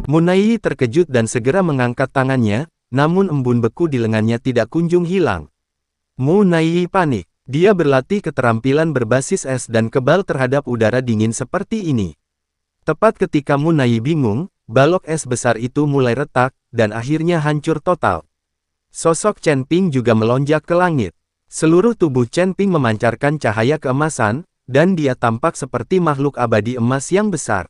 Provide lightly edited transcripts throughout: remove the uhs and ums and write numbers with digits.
Munai terkejut dan segera mengangkat tangannya, namun embun beku di lengannya tidak kunjung hilang. Munai panik. Dia berlatih keterampilan berbasis es dan kebal terhadap udara dingin seperti ini. Tepat ketika Munai bingung, balok es besar itu mulai retak, dan akhirnya hancur total. Sosok Chen Ping juga melonjak ke langit. Seluruh tubuh Chen Ping memancarkan cahaya keemasan, dan dia tampak seperti makhluk abadi emas yang besar.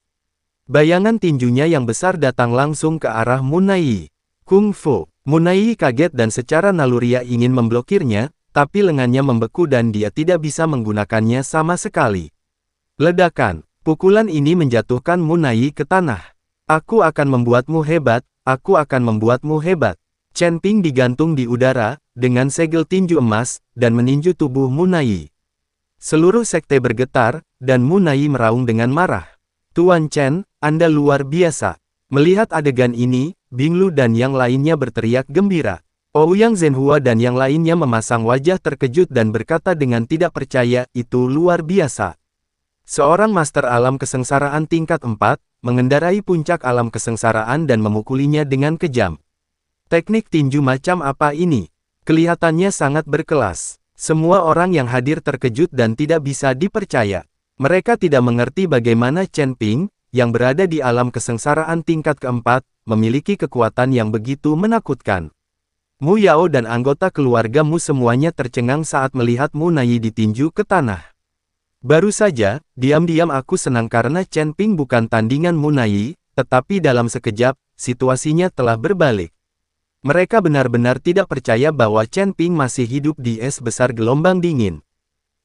Bayangan tinjunya yang besar datang langsung ke arah Munai. Kung Fu. Munai kaget dan secara naluriah ingin memblokirnya, tapi lengannya membeku dan dia tidak bisa menggunakannya sama sekali. Ledakan. Pukulan ini menjatuhkan Munai ke tanah. Aku akan membuatmu hebat, aku akan membuatmu hebat. Chen Ping digantung di udara, dengan segel tinju emas, dan meninju tubuh Munai. Seluruh sekte bergetar, dan Munai meraung dengan marah. Tuan Chen, Anda luar biasa. Melihat adegan ini, Binglu dan yang lainnya berteriak gembira. Ouyang Zhenhua dan yang lainnya memasang wajah terkejut dan berkata dengan tidak percaya, itu luar biasa. Seorang master alam kesengsaraan tingkat 4, mengendarai puncak alam kesengsaraan dan memukulinya dengan kejam. Teknik tinju macam apa ini? Kelihatannya sangat berkelas. Semua orang yang hadir terkejut dan tidak bisa dipercaya. Mereka tidak mengerti bagaimana Chen Ping, yang berada di alam kesengsaraan tingkat keempat, memiliki kekuatan yang begitu menakutkan. Mu Yao dan anggota keluarga Mu semuanya tercengang saat melihat Munai ditinju ke tanah. Baru saja, diam-diam aku senang karena Chen Ping bukan tandingan Munai, tetapi dalam sekejap, situasinya telah berbalik. Mereka benar-benar tidak percaya bahwa Chen Ping masih hidup di es besar gelombang dingin.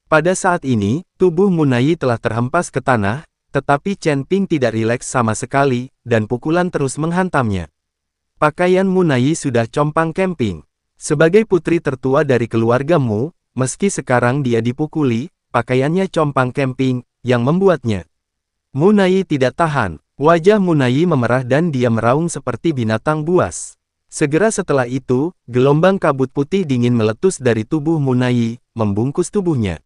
Pada saat ini, tubuh Munai telah terhempas ke tanah, tetapi Chen Ping tidak rileks sama sekali, dan pukulan terus menghantamnya. Pakaian Munai sudah compang-camping. Sebagai putri tertua dari keluarga Mu, meski sekarang dia dipukuli, pakaiannya compang-camping, yang membuatnya. Munai tidak tahan. Wajah Munai memerah dan dia meraung seperti binatang buas. Segera setelah itu, gelombang kabut putih dingin meletus dari tubuh Munai, membungkus tubuhnya.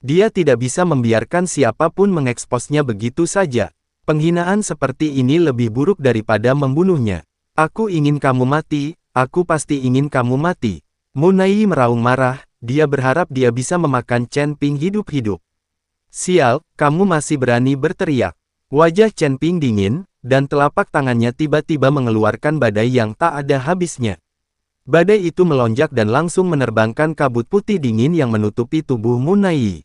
Dia tidak bisa membiarkan siapapun mengeksposnya begitu saja. Penghinaan seperti ini lebih buruk daripada membunuhnya. Aku ingin kamu mati, aku pasti ingin kamu mati. Munai meraung marah, dia berharap dia bisa memakan Chen Ping hidup-hidup. Sial, kamu masih berani berteriak. Wajah Chen Ping dingin, dan telapak tangannya tiba-tiba mengeluarkan badai yang tak ada habisnya. Badai itu melonjak dan langsung menerbangkan kabut putih dingin yang menutupi tubuh Munai.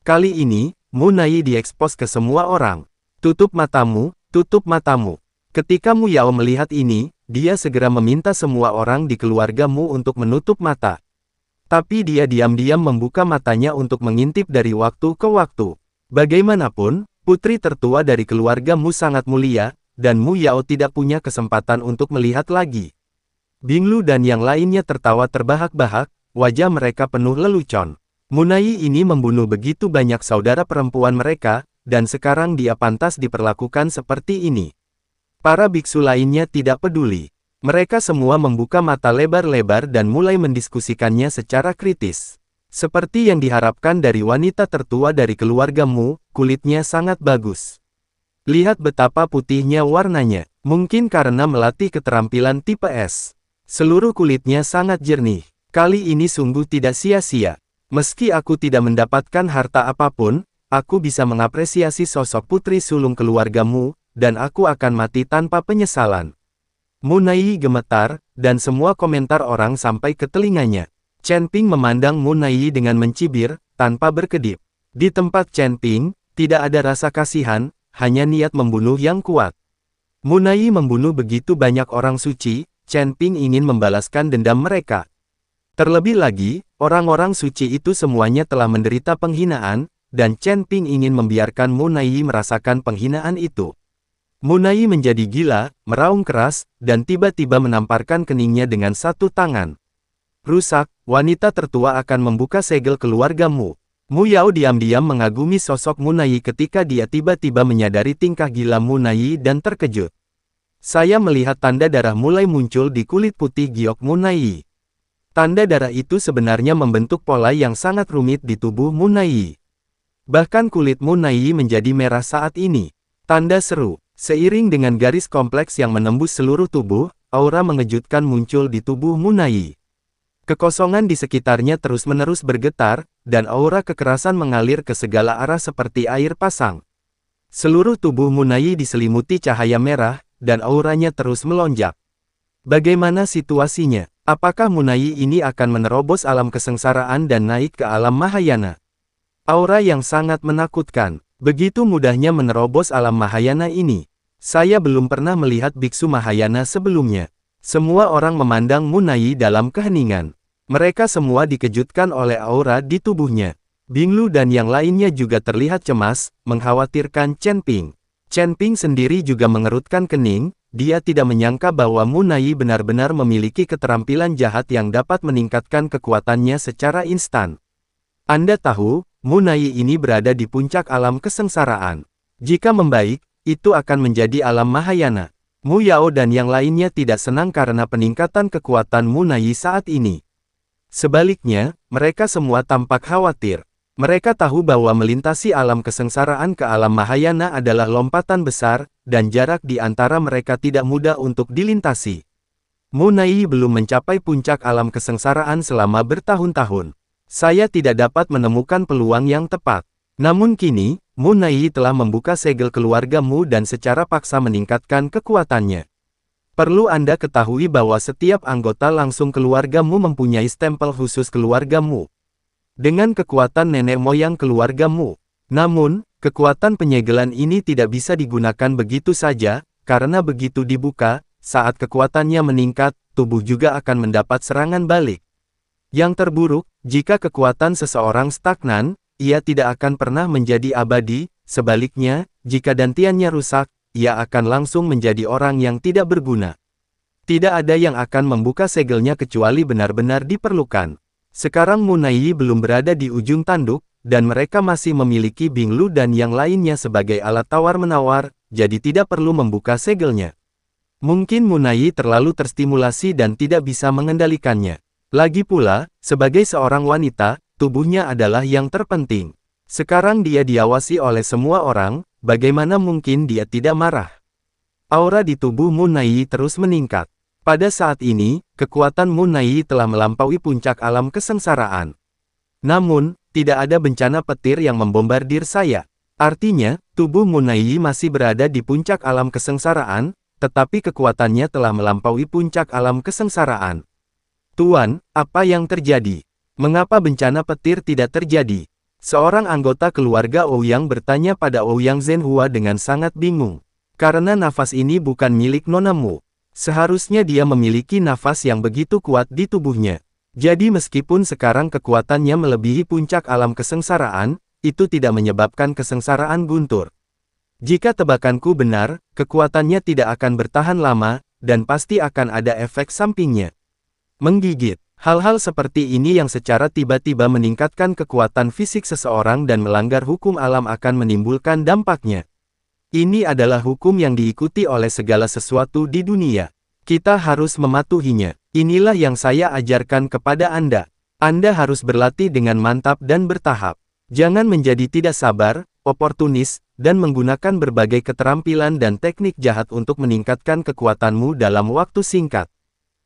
Kali ini, Munai diekspos ke semua orang. Tutup matamu, tutup matamu. Ketika Mu Yao melihat ini, dia segera meminta semua orang di keluarga Mu untuk menutup mata. Tapi dia diam-diam membuka matanya untuk mengintip dari waktu ke waktu. Bagaimanapun, putri tertua dari keluarga Mu sangat mulia, dan Mu Yao tidak punya kesempatan untuk melihat lagi. Binglu dan yang lainnya tertawa terbahak-bahak, wajah mereka penuh lelucon. Munai ini membunuh begitu banyak saudara perempuan mereka, dan sekarang dia pantas diperlakukan seperti ini. Para biksu lainnya tidak peduli. Mereka semua membuka mata lebar-lebar dan mulai mendiskusikannya secara kritis. Seperti yang diharapkan dari wanita tertua dari keluarga Mu, kulitnya sangat bagus. Lihat betapa putihnya warnanya, mungkin karena melatih keterampilan tipe S. Seluruh kulitnya sangat jernih. Kali ini sungguh tidak sia-sia. Meski aku tidak mendapatkan harta apapun, aku bisa mengapresiasi sosok putri sulung keluargamu, dan aku akan mati tanpa penyesalan. Munai gemetar, dan semua komentar orang sampai ke telinganya. Chen Ping memandang Munai dengan mencibir, tanpa berkedip. Di tempat Chen Ping, tidak ada rasa kasihan, hanya niat membunuh yang kuat. Munai membunuh begitu banyak orang suci, Chen Ping ingin membalaskan dendam mereka. Terlebih lagi, orang-orang suci itu semuanya telah menderita penghinaan, dan Chen Ping ingin membiarkan Munai merasakan penghinaan itu. Munai menjadi gila, meraung keras, dan tiba-tiba menamparkan keningnya dengan satu tangan. Rusak, wanita tertua akan membuka segel keluargamu. Mu Yao diam-diam mengagumi sosok Munai ketika dia tiba-tiba menyadari tingkah gila Munai dan terkejut. Saya melihat tanda darah mulai muncul di kulit putih giok Munai. Tanda darah itu sebenarnya membentuk pola yang sangat rumit di tubuh Munai. Bahkan kulit Munai menjadi merah saat ini. Tanda seru. Seiring dengan garis kompleks yang menembus seluruh tubuh, aura mengejutkan muncul di tubuh Munai. Kekosongan di sekitarnya terus-menerus bergetar, dan aura kekerasan mengalir ke segala arah seperti air pasang. Seluruh tubuh Munai diselimuti cahaya merah, dan auranya terus melonjak. Bagaimana situasinya? Apakah Munai ini akan menerobos alam kesengsaraan dan naik ke alam Mahayana? Aura yang sangat menakutkan. Begitu mudahnya menerobos alam Mahayana ini. Saya belum pernah melihat biksu Mahayana sebelumnya. Semua orang memandang Munai dalam keheningan. Mereka semua dikejutkan oleh aura di tubuhnya. Binglu dan yang lainnya juga terlihat cemas, mengkhawatirkan Chen Ping. Chen Ping sendiri juga mengerutkan kening, dia tidak menyangka bahwa Munai benar-benar memiliki keterampilan jahat yang dapat meningkatkan kekuatannya secara instan. Anda tahu, Munai ini berada di puncak alam kesengsaraan. Jika membaik, itu akan menjadi alam Mahayana. Mu Yao dan yang lainnya tidak senang karena peningkatan kekuatan Munai saat ini. Sebaliknya, mereka semua tampak khawatir. Mereka tahu bahwa melintasi alam kesengsaraan ke alam Mahayana adalah lompatan besar, dan jarak di antara mereka tidak mudah untuk dilintasi. Munai belum mencapai puncak alam kesengsaraan selama bertahun-tahun. Saya tidak dapat menemukan peluang yang tepat. Namun kini, Munai telah membuka segel keluarga Mu dan secara paksa meningkatkan kekuatannya. Perlu Anda ketahui bahwa setiap anggota langsung keluarga Mu mempunyai stempel khusus keluarga Mu. Dengan kekuatan nenek moyang keluarga Mu. Namun, kekuatan penyegelan ini tidak bisa digunakan begitu saja, karena begitu dibuka, saat kekuatannya meningkat, tubuh juga akan mendapat serangan balik. Yang terburuk, jika kekuatan seseorang stagnan, ia tidak akan pernah menjadi abadi, sebaliknya, jika dantiannya rusak, ia akan langsung menjadi orang yang tidak berguna. Tidak ada yang akan membuka segelnya kecuali benar-benar diperlukan. Sekarang Munai belum berada di ujung tanduk, dan mereka masih memiliki Binglu dan yang lainnya sebagai alat tawar-menawar, jadi tidak perlu membuka segelnya. Mungkin Munai terlalu terstimulasi dan tidak bisa mengendalikannya. Lagi pula, sebagai seorang wanita, tubuhnya adalah yang terpenting. Sekarang dia diawasi oleh semua orang, bagaimana mungkin dia tidak marah? Aura di tubuh Munai terus meningkat. Pada saat ini, kekuatan Munai telah melampaui puncak alam kesengsaraan. Namun, tidak ada bencana petir yang membombardir saya. Artinya, tubuh Munai masih berada di puncak alam kesengsaraan, tetapi kekuatannya telah melampaui puncak alam kesengsaraan. Tuan, apa yang terjadi? Mengapa bencana petir tidak terjadi? Seorang anggota keluarga Ouyang bertanya pada Ouyang Zhenhua dengan sangat bingung. Karena nafas ini bukan milik Nona Mu. Seharusnya dia memiliki nafas yang begitu kuat di tubuhnya. Jadi meskipun sekarang kekuatannya melebihi puncak alam kesengsaraan, itu tidak menyebabkan kesengsaraan guntur. Jika tebakanku benar, kekuatannya tidak akan bertahan lama, dan pasti akan ada efek sampingnya. Menggigit. Hal-hal seperti ini yang secara tiba-tiba meningkatkan kekuatan fisik seseorang dan melanggar hukum alam akan menimbulkan dampaknya. Ini adalah hukum yang diikuti oleh segala sesuatu di dunia. Kita harus mematuhinya. Inilah yang saya ajarkan kepada Anda. Anda harus berlatih dengan mantap dan bertahap. Jangan menjadi tidak sabar, oportunis, dan menggunakan berbagai keterampilan dan teknik jahat untuk meningkatkan kekuatanmu dalam waktu singkat.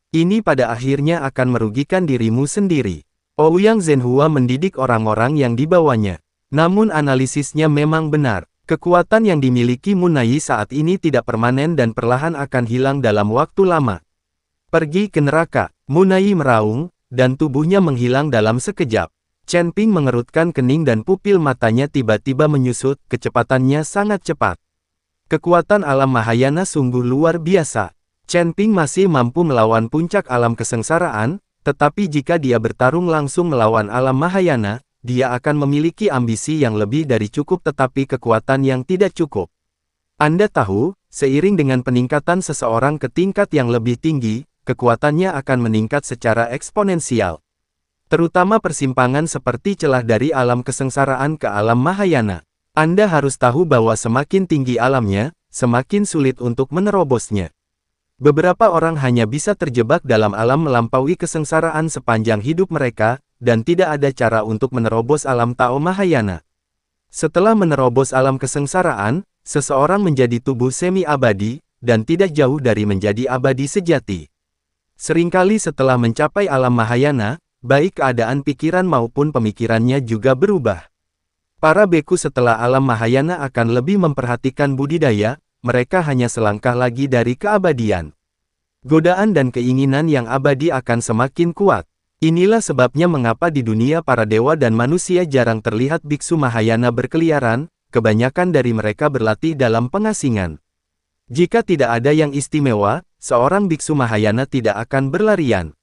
Ini pada akhirnya akan merugikan dirimu sendiri. Ouyang Zhenhua mendidik orang-orang yang dibawanya. Namun analisisnya memang benar. Kekuatan yang dimiliki Munai saat ini tidak permanen dan perlahan akan hilang dalam waktu lama. Pergi ke neraka. Munai meraung, dan tubuhnya menghilang dalam sekejap. Chen Ping mengerutkan kening dan pupil matanya tiba-tiba menyusut, kecepatannya sangat cepat. Kekuatan alam Mahayana sungguh luar biasa. Chen Ping masih mampu melawan puncak alam kesengsaraan, tetapi jika dia bertarung langsung melawan alam Mahayana, dia akan memiliki ambisi yang lebih dari cukup tetapi kekuatan yang tidak cukup. Anda tahu, seiring dengan peningkatan seseorang ke tingkat yang lebih tinggi, kekuatannya akan meningkat secara eksponensial. Terutama persimpangan seperti celah dari alam kesengsaraan ke alam Mahayana. Anda harus tahu bahwa semakin tinggi alamnya, semakin sulit untuk menerobosnya. Beberapa orang hanya bisa terjebak dalam alam melampaui kesengsaraan sepanjang hidup mereka, dan tidak ada cara untuk menerobos alam Tao Mahayana. Setelah menerobos alam kesengsaraan, seseorang menjadi tubuh semi-abadi, dan tidak jauh dari menjadi abadi sejati. Seringkali setelah mencapai alam Mahayana, baik keadaan pikiran maupun pemikirannya juga berubah. Para beku setelah alam Mahayana akan lebih memperhatikan budidaya, mereka hanya selangkah lagi dari keabadian. Godaan dan keinginan yang abadi akan semakin kuat. Inilah sebabnya mengapa di dunia para dewa dan manusia jarang terlihat biksu Mahayana berkeliaran, kebanyakan dari mereka berlatih dalam pengasingan. Jika tidak ada yang istimewa, seorang biksu Mahayana tidak akan berlarian.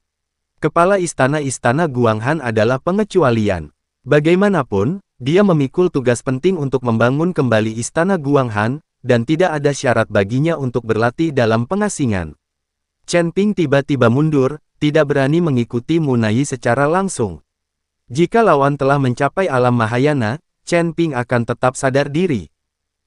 Kepala istana-istana Guanghan adalah pengecualian. Bagaimanapun, dia memikul tugas penting untuk membangun kembali istana Guanghan, dan tidak ada syarat baginya untuk berlatih dalam pengasingan. Chen Ping tiba-tiba mundur, tidak berani mengikuti Mu Naiyi secara langsung. Jika lawan telah mencapai alam Mahayana, Chen Ping akan tetap sadar diri.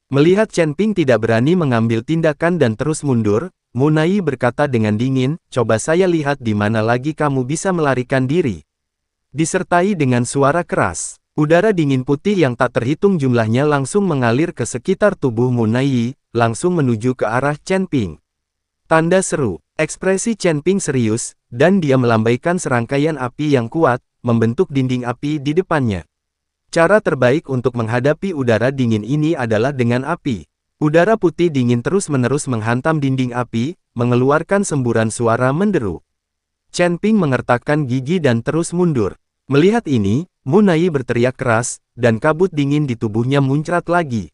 Melihat Chen Ping tidak berani mengambil tindakan dan terus mundur, Mu Naiyi berkata dengan dingin, "Coba saya lihat di mana lagi kamu bisa melarikan diri." Disertai dengan suara keras, udara dingin putih yang tak terhitung jumlahnya langsung mengalir ke sekitar tubuh Mu Naiyi, langsung menuju ke arah Chen Ping. Tanda seru, ekspresi Chen Ping serius, dan dia melambaikan serangkaian api yang kuat, membentuk dinding api di depannya. Cara terbaik untuk menghadapi udara dingin ini adalah dengan api. Udara putih dingin terus-menerus menghantam dinding api, mengeluarkan semburan suara menderu. Chen Ping mengertakkan gigi dan terus mundur. Melihat ini, Mu Naiyi berteriak keras, dan kabut dingin di tubuhnya muncrat lagi.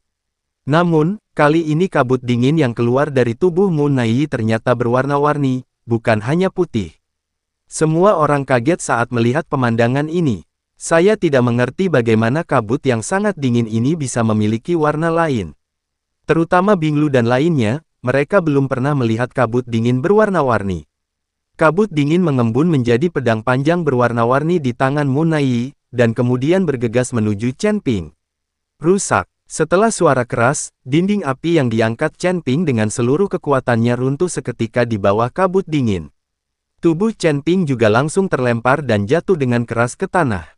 Namun, kali ini kabut dingin yang keluar dari tubuh Mu Naiyi ternyata berwarna-warni, bukan hanya putih. Semua orang kaget saat melihat pemandangan ini. Saya tidak mengerti bagaimana kabut yang sangat dingin ini bisa memiliki warna lain. Terutama Binglu dan lainnya, mereka belum pernah melihat kabut dingin berwarna-warni. Kabut dingin mengembun menjadi pedang panjang berwarna-warni di tangan Mu Naiyi, dan kemudian bergegas menuju Chen Ping. Rusak. Setelah suara keras, dinding api yang diangkat Chen Ping dengan seluruh kekuatannya runtuh seketika di bawah kabut dingin. Tubuh Chen Ping juga langsung terlempar dan jatuh dengan keras ke tanah.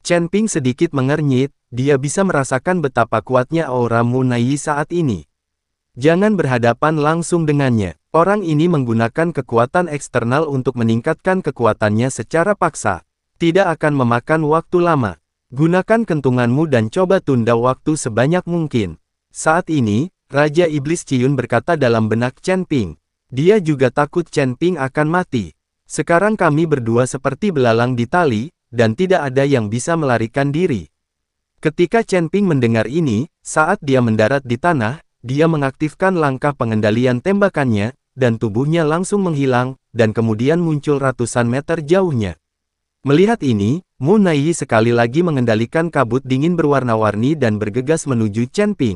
Chen Ping sedikit mengernyit, dia bisa merasakan betapa kuatnya aura Mu Naiyi saat ini. Jangan berhadapan langsung dengannya. Orang ini menggunakan kekuatan eksternal untuk meningkatkan kekuatannya secara paksa. Tidak akan memakan waktu lama. Gunakan kentunganmu dan coba tunda waktu sebanyak mungkin. Saat ini, Raja Iblis Ciyun berkata dalam benak Chen Ping. Dia juga takut Chen Ping akan mati. Sekarang kami berdua seperti belalang di tali, dan tidak ada yang bisa melarikan diri. Ketika Chen Ping mendengar ini, saat dia mendarat di tanah, dia mengaktifkan langkah pengendalian tembakannya, dan tubuhnya langsung menghilang, dan kemudian muncul ratusan meter jauhnya. Melihat ini, Mu Naiyi sekali lagi mengendalikan kabut dingin berwarna-warni dan bergegas menuju Chen Ping.